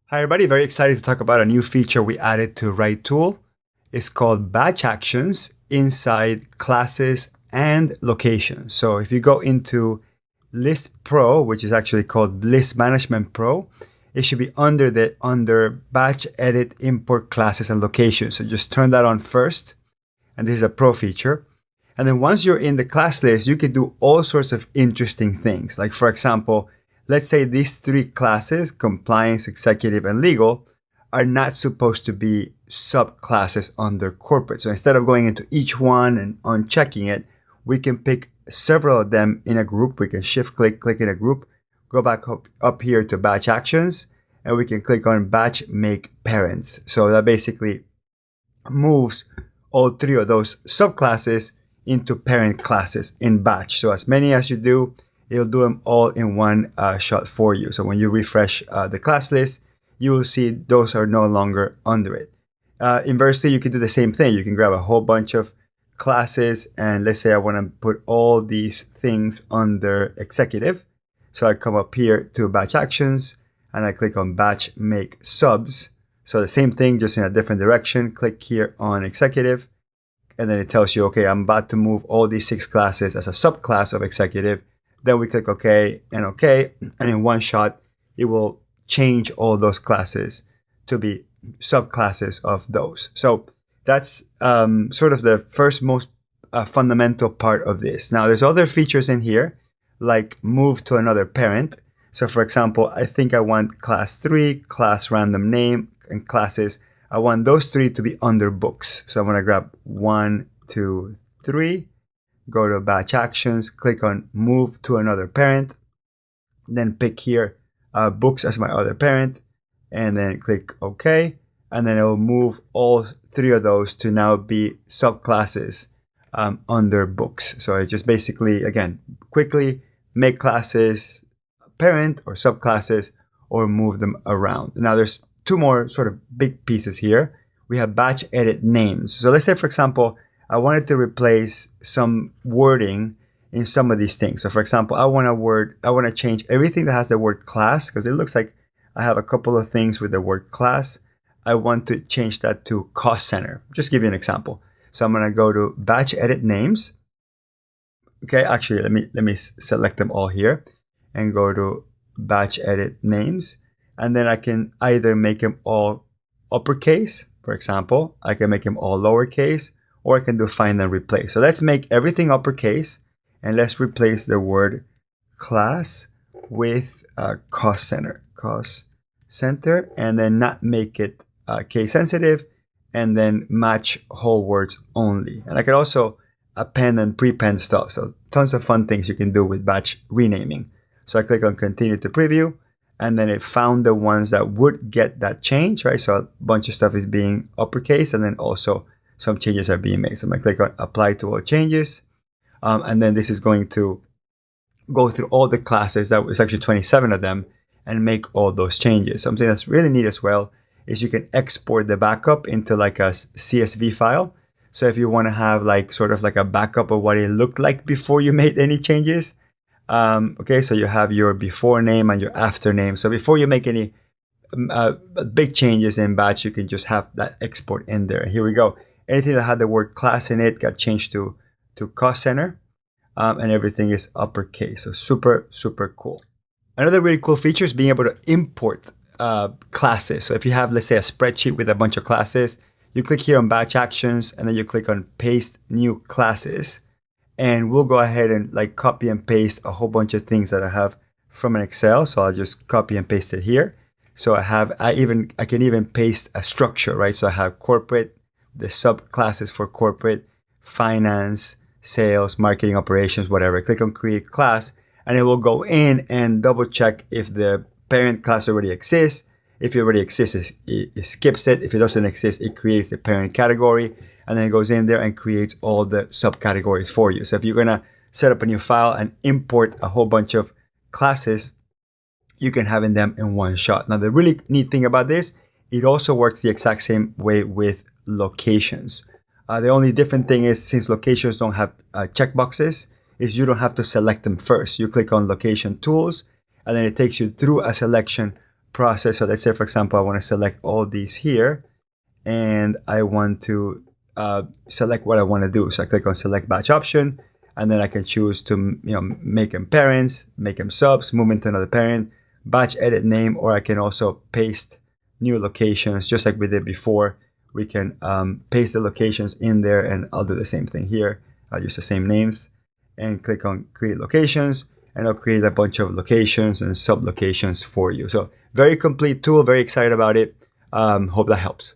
Hi everybody, very excited to talk about a new feature we added to RightTool. It's called batch actions inside classes and locations. So if you go into List Pro, which is actually called List Management Pro, it should be under batch edit import classes and locations. So just turn that on first, and this is a pro feature. And then once you're in the class list, you can do all sorts of interesting things. Like for example, let's say these three classes, compliance, executive, and legal, are not supposed to be subclasses under corporate. So instead of going into each one and unchecking it, we can pick several of them in a group. We can shift click in a group, go back up here to batch actions, and we can click on batch make parents. So that basically moves all three of those subclasses into parent classes in batch. So as many as you do, it'll do them all in one shot for you. So when you refresh the class list, you will see those are no longer under it. Inversely, you can do the same thing. You can grab a whole bunch of classes, and let's say I want to put all these things under executive. So I come up here to batch actions, and I click on batch make subs. So the same thing, just in a different direction. Click here on executive, and then it tells you, okay, I'm about to move all these 6 classes as a subclass of executive. Then we click OK and OK, and in one shot, it will change all those classes to be subclasses of those. So that's sort of the first most fundamental part of this. Now, there's other features in here, like move to another parent. So for example, I think I want class 3, class random name, and classes. I want those 3 to be under books. So I'm going to grab 1, 2, 3. Go to batch actions, click on move to another parent, then pick here books as my other parent, and then click OK. And then it will move all 3 of those to now be subclasses under books. So it just basically, again, quickly make classes parent or subclasses or move them around. Now there's 2 more sort of big pieces here. We have batch edit names. So let's say, for example, I wanted to replace some wording in some of these things. So for example, I want to change everything that has the word class, because it looks like I have a couple of things with the word class. I want to change that to cost center. Just give you an example. So I'm going to go to batch edit names. Okay, actually, let me select them all here and go to batch edit names. And then I can either make them all uppercase, for example. I can make them all lowercase, or I can do find and replace. So let's make everything uppercase, and let's replace the word class with cost center, and then not make it case sensitive, and then match whole words only. And I can also append and prepend stuff. So tons of fun things you can do with batch renaming. So I click on continue to preview, and then it found the ones that would get that change, right? So a bunch of stuff is being uppercase, and then also some changes are being made. So I'm going to click on apply to all changes. And then this is going to go through all the classes. That was actually 27 of them, and make all those changes. Something that's really neat as well is you can export the backup into like a CSV file. So if you want to have like sort of like a backup of what it looked like before you made any changes. Okay, so you have your before name and your after name. So before you make any big changes in batch, you can just have that export in there. Here we go. Anything that had the word class in it got changed to cost center, and everything is uppercase. So super, super cool. Another really cool feature is being able to import classes. So if you have, let's say, a spreadsheet with a bunch of classes, you click here on batch actions, and then you click on paste new classes. And we'll go ahead and like copy and paste a whole bunch of things that I have from an Excel. So I'll just copy and paste it here. So I can even paste a structure, right? So I have corporate, the subclasses for corporate, finance, sales, marketing, operations, whatever. Click on create class, and it will go in and double check if the parent class already exists. If it already exists, it skips it. If it doesn't exist, it creates the parent category, and then it goes in there and creates all the subcategories for you. So if you're gonna set up a new file and import a whole bunch of classes, you can have them in one shot. Now, the really neat thing about this, it also works the exact same way with locations. The only different thing is, since locations don't have checkboxes, is you don't have to select them first. You click on location tools, and then it takes you through a selection process. So let's say, for example, I want to select all these here, and I want to select what I want to do. So I click on select batch option, and then I can choose to make them parents, make them subs, move into another parent, batch edit name, or I can also paste new locations just like we did before. We can paste the locations in there, and I'll do the same thing here. I'll use the same names and click on create locations, and I'll create a bunch of locations and sub locations for you. So very complete tool, very excited about it. Hope that helps.